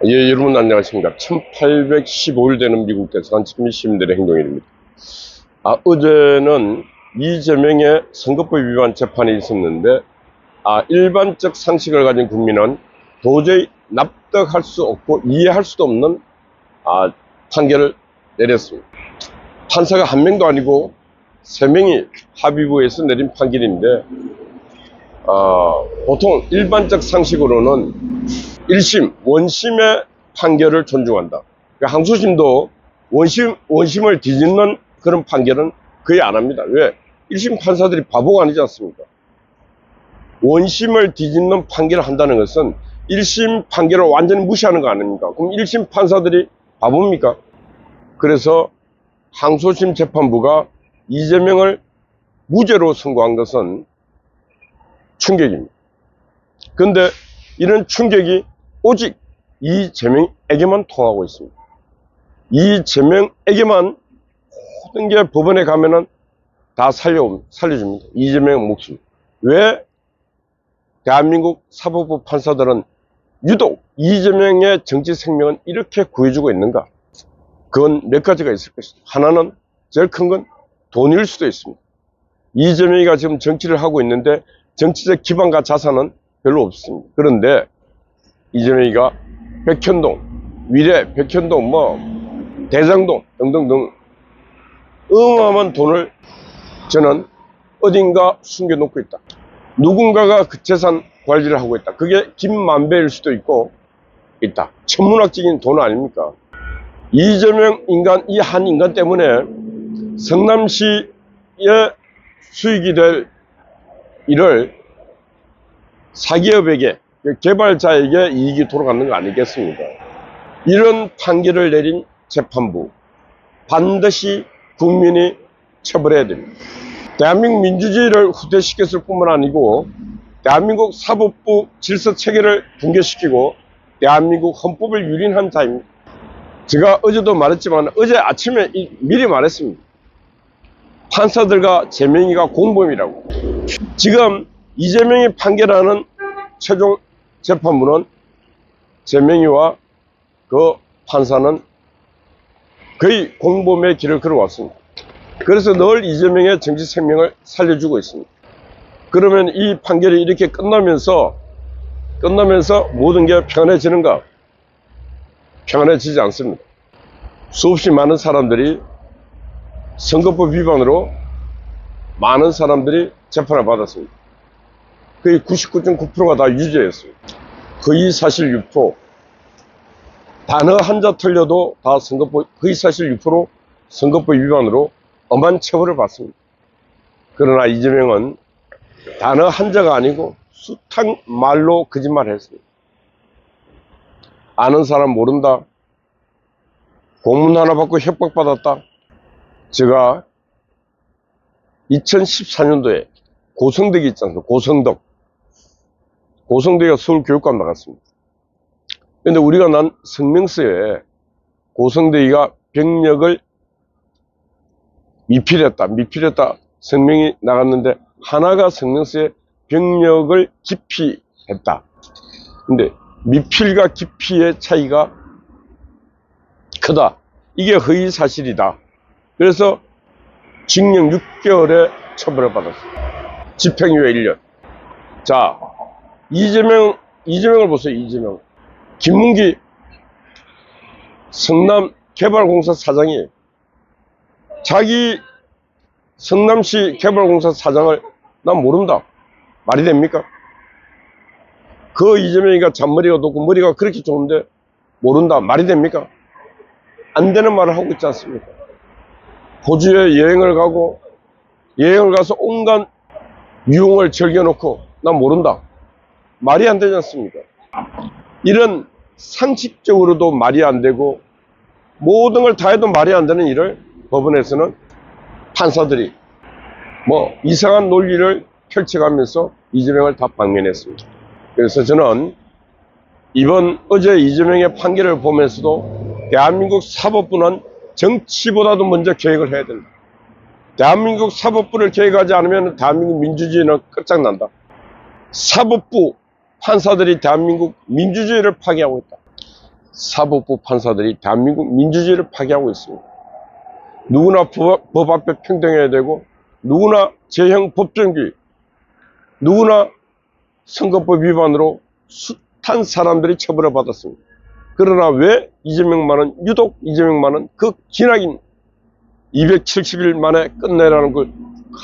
예, 여러분 안녕하십니까. 1815일 되는 미국 대선 시민들의 행동일입니다. 어제는 이재명의 선거법 위반 재판이 있었는데, 일반적 상식을 가진 국민은 도저히 납득할 수 없고 이해할 수도 없는 판결을 내렸습니다. 판사가 한 명도 아니고 3명이 합의부에서 내린 판결인데, 보통 일반적 상식으로는 1심, 원심의 판결을 존중한다. 그러니까 항소심도 원심을 뒤집는 그런 판결은 거의 안 합니다. 왜? 1심 판사들이 바보가 아니지 않습니까? 원심을 뒤집는 판결을 한다는 것은 1심 판결을 완전히 무시하는 거 아닙니까? 그럼 1심 판사들이 바보입니까? 그래서 항소심 재판부가 이재명을 무죄로 선고한 것은 충격입니다. 그런데 이런 충격이 오직 이재명에게만 통하고 있습니다. 이재명에게만 모든 게 법원에 가면은 다 살려줍니다. 이재명 목숨. 왜 대한민국 사법부 판사들은 유독 이재명의 정치 생명은 이렇게 구해주고 있는가? 그건 몇 가지가 있을 것입니다. 하나는, 제일 큰 건 돈일 수도 있습니다. 이재명이가 지금 정치를 하고 있는데 정치적 기반과 자산은 별로 없습니다. 그런데 이재명이가 백현동, 위례, 백현동, 대장동 등등등 어마어마한 돈을 저는 어딘가 숨겨놓고 있다. 누군가가 그 재산 관리를 하고 있다. 그게 김만배일 수도 있다. 천문학적인 돈 아닙니까? 이재명 인간, 이 한 인간 때문에 성남시의 수익이 될 일을 사기업에게, 개발자에게 이익이 돌아가는 거 아니겠습니까? 이런 판결을 내린 재판부, 반드시 국민이 처벌해야 됩니다. 대한민국 민주주의를 후퇴시켰을 뿐만 아니고 대한민국 사법부 질서 체계를 붕괴시키고 대한민국 헌법을 유린한 자입니다. 제가 어제도 말했지만 어제 아침에 미리 말했습니다. 판사들과 재명이가 공범이라고. 지금 이재명이 판결하는 최종 재판부는 재명이와 그 판사는 거의 공범의 길을 걸어왔습니다. 그래서 늘 이재명의 정치 생명을 살려주고 있습니다. 그러면 이 판결이 이렇게 끝나면서 모든 게 평안해지는가? 평안해지지 않습니다. 수없이 많은 사람들이 선거법 위반으로 많은 사람들이 재판을 받았습니다. 거의 99.9%가 다 유죄였습니다. 거의 사실 유포, 단어 한자 틀려도 다 거의 사실 6% 선거법 위반으로 엄한 처벌을 받습니다. 그러나 이재명은 단어 한자가 아니고 숱한 말로 거짓말을 했습니다. 아는 사람 모른다. 공문 하나 받고 협박받았다. 제가 2014년도에 고성덕이 있지 않습니까? 고성덕이가 서울교육감 나갔습니다. 근데 우리가 난 성명서에 고성덕이가 병력을 미필했다 성명이 나갔는데, 하나가 성명서에 병력을 기피했다. 근데 미필과 기피의 차이가 크다. 이게 허위사실이다. 그래서 징역 6개월의 처벌을 받았습니다. 집행유예 1년. 자, 이재명을 보세요. 이재명. 김문기 성남개발공사 사장이 자기 성남시 개발공사 사장을 난 모른다. 말이 됩니까? 그 이재명이가 잔머리가 높고 머리가 그렇게 좋은데 모른다. 말이 됩니까? 안 되는 말을 하고 있지 않습니까? 호주에 여행을 가서 온갖 유흥을 즐겨놓고 난 모른다. 말이 안 되지 않습니까? 이런 상식적으로도 말이 안 되고 모든 걸 다 해도 말이 안 되는 일을 법원에서는 판사들이 이상한 논리를 펼쳐가면서 이재명을 다 방면했습니다. 그래서 저는 어제 이재명의 판결을 보면서도 대한민국 사법부는 정치보다도 먼저 개혁을 해야 된다. 대한민국 사법부를 개혁하지 않으면 대한민국 민주주의는 끝장난다. 사법부 판사들이 대한민국 민주주의를 파괴하고 있다. 사법부 판사들이 대한민국 민주주의를 파괴하고 있습니다. 누구나 법 앞에 평등해야 되고, 누구나 제형 법정주의, 누구나 선거법 위반으로 숱한 사람들이 처벌을 받았습니다. 그러나 왜 이재명만은, 유독 이재명만은 그 기나긴 270일 만에 끝내라는 걸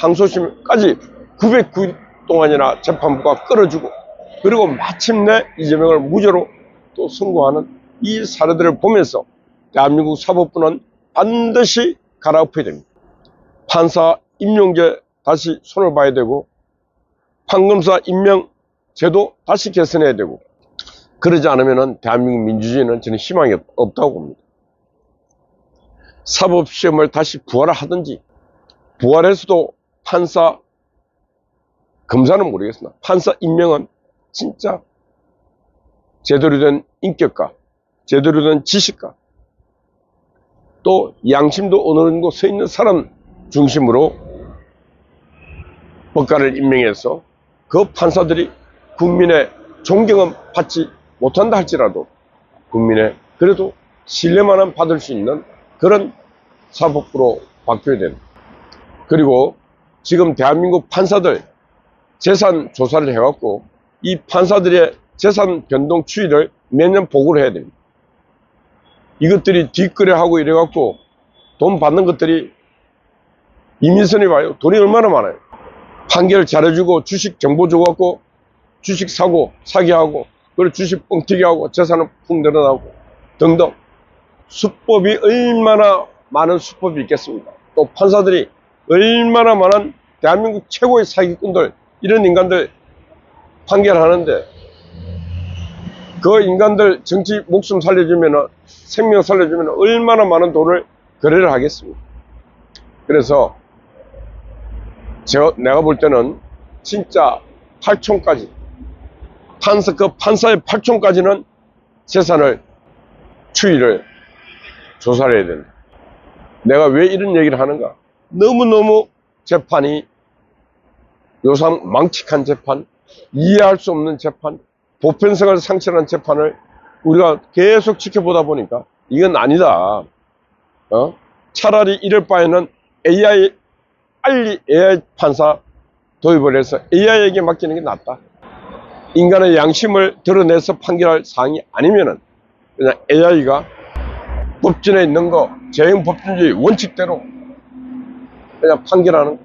항소심까지 909일 동안이나 재판부가 끌어주고, 그리고 마침내 이재명을 무죄로 또 선고하는 이 사례들을 보면서 대한민국 사법부는 반드시 갈아엎어야 됩니다. 판사 임용제 다시 손을 봐야 되고, 판검사 임명 제도 다시 개선해야 되고, 그러지 않으면 대한민국 민주주의는 저는 희망이 없다고 봅니다. 사법시험을 다시 부활하든지, 부활해서도 판사, 검사는 모르겠으나 판사 임명은 진짜 제대로 된 인격과 제대로 된 지식과 또 양심도 어느 정도 서 있는 사람 중심으로 법관을 임명해서 그 판사들이 국민의 존경은 받지 못한다 할지라도 국민의 그래도 신뢰만은 받을 수 있는 그런 사법부로 바뀌어야 됩니다. 그리고 지금 대한민국 판사들 재산 조사를 해갖고 이 판사들의 재산 변동 추이를 매년 보고를 해야 됩니다. 이것들이 뒷거래하고 이래갖고 돈 받는 것들이 이민선이 와요. 돈이 얼마나 많아요. 판결 잘해주고 주식 정보 줘갖고 주식 사고 사기하고 그리고 주식 뻥튀기하고 재산은 푹 늘어나고 등등 수법이 얼마나 많은 수법이 있겠습니까? 또 판사들이 얼마나 많은 대한민국 최고의 사기꾼들 이런 인간들 판결하는데 그 인간들 정치 목숨 살려주면 생명 살려주면 얼마나 많은 돈을 거래를 하겠습니까? 그래서 내가 볼 때는 진짜 8촌까지 그 판사의 8촌까지는 재산을 추이를 조사를 해야 된다. 내가 왜 이런 얘기를 하는가? 너무너무 재판이 요상 망측한 재판, 이해할 수 없는 재판, 보편성을 상실한 재판을 우리가 계속 지켜보다 보니까 이건 아니다. 차라리 이럴 바에는 AI 판사 도입을 해서 AI에게 맡기는 게 낫다. 인간의 양심을 드러내서 판결할 사항이 아니면은 그냥 AI가 법전에 있는 거 제형 법준주의 원칙대로 그냥 판결하는 거.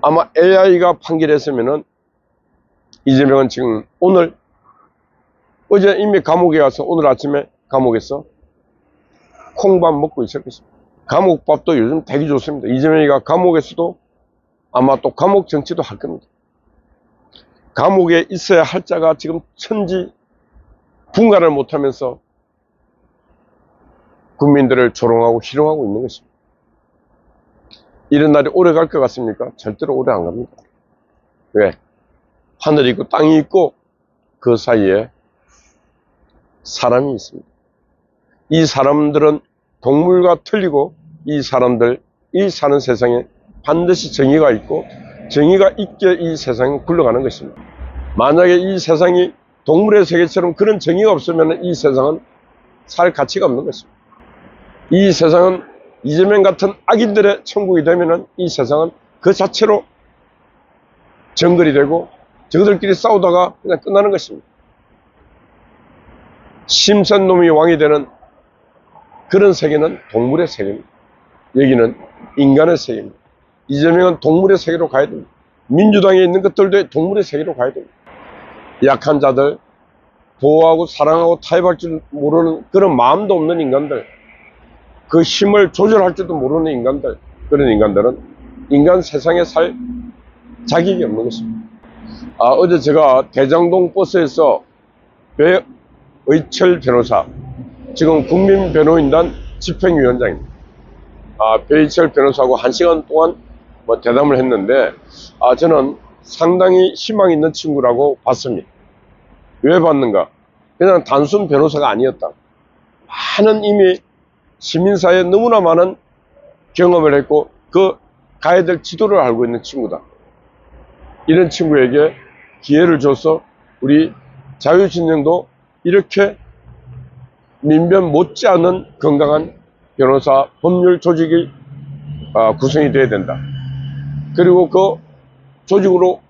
아마 AI가 판결했으면은 이재명은 지금 어제 이미 감옥에 가서 오늘 아침에 감옥에서 콩밥 먹고 있을 것입니다. 감옥밥도 요즘 되게 좋습니다. 이재명이가 감옥에서도 아마 또 감옥 정치도 할 겁니다. 감옥에 있어야 할 자가 지금 천지 분간을 못하면서 국민들을 조롱하고 희롱하고 있는 것입니다. 이런 날이 오래 갈 것 같습니까? 절대로 오래 안 갑니다. 왜? 하늘이 있고 땅이 있고 그 사이에 사람이 있습니다. 이 사람들은 동물과 틀리고 이 사람들, 이 사는 세상에 반드시 정의가 있고 정의가 있게 이 세상은 굴러가는 것입니다. 만약에 이 세상이 동물의 세계처럼 그런 정의가 없으면 이 세상은 살 가치가 없는 것입니다. 이 세상은 이재명 같은 악인들의 천국이 되면 이 세상은 그 자체로 정글이 되고 저들끼리 싸우다가 그냥 끝나는 것입니다. 심선놈이 왕이 되는 그런 세계는 동물의 세계입니다. 여기는 인간의 세계입니다. 이재명은 동물의 세계로 가야 됩니다. 민주당에 있는 것들도 동물의 세계로 가야 됩니다. 약한 자들, 보호하고 사랑하고 타협할 줄 모르는 그런 마음도 없는 인간들, 그 힘을 조절할 줄도 모르는 인간들, 그런 인간들은 인간 세상에 살 자격이 없는 것입니다. 어제 제가 대장동 버스에서 배의철 변호사, 지금 국민변호인단 집행위원장입니다. 배의철 변호사하고 1시간 동안 대담을 했는데, 저는 상당히 희망 있는 친구라고 봤습니다. 왜 봤는가? 그냥 단순 변호사가 아니었다. 많은 이미 시민사회에 너무나 많은 경험을 했고, 가야 될 지도를 알고 있는 친구다. 이런 친구에게 기회를 줘서 우리 자유진영도 이렇게 민변 못지않은 건강한 변호사 법률 조직이 구성이 되어야 된다. 그리고 그 조직으로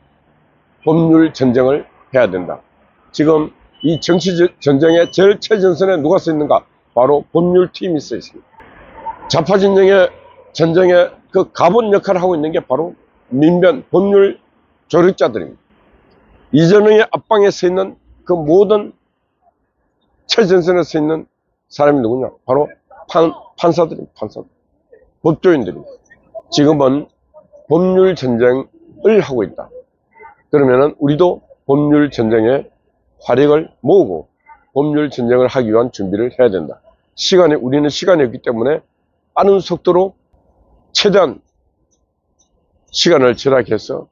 법률 전쟁을 해야 된다. 지금 이 정치 전쟁의 제일 최전선에 누가 서 있는가? 바로 법률팀이 서 있습니다. 좌파 진영의 전쟁의 그 가본 역할을 하고 있는 게 바로 민변 법률 조력자들입니다. 이재명의 앞방에 서 있는 그 모든 최전선에 서 있는 사람이 누구냐? 바로 판사들입니다. 판사들. 법조인들입니다. 지금은 법률 전쟁을 하고 있다. 그러면은 우리도 법률 전쟁에 화력을 모으고 법률 전쟁을 하기 위한 준비를 해야 된다. 우리는 시간이 없기 때문에 빠른 속도로 최대한 시간을 절약해서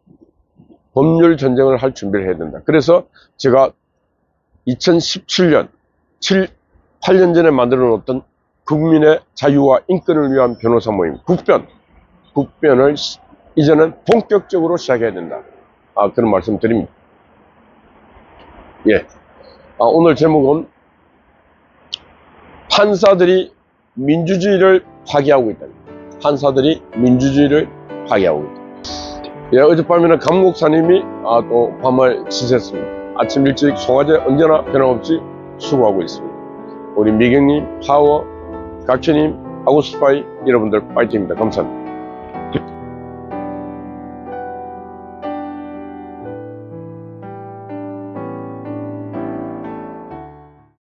법률 전쟁을 할 준비를 해야 된다. 그래서 제가 2017년, 8년 전에 만들어 놓았던 국민의 자유와 인권을 위한 변호사 모임, 국변을 이제는 본격적으로 시작해야 된다. 그런 말씀 드립니다. 예. 오늘 제목은 판사들이 민주주의를 파괴하고 있다. 판사들이 민주주의를 파괴하고 있다. 예, 어젯밤에는 강 목사님이 또 밤을 지샜습니다. 아침 일찍 송화제 언제나 변함없이 수고하고 있습니다. 우리 미경님, 파워, 각현님, 아고스파이 여러분들 파이팅입니다. 감사합니다.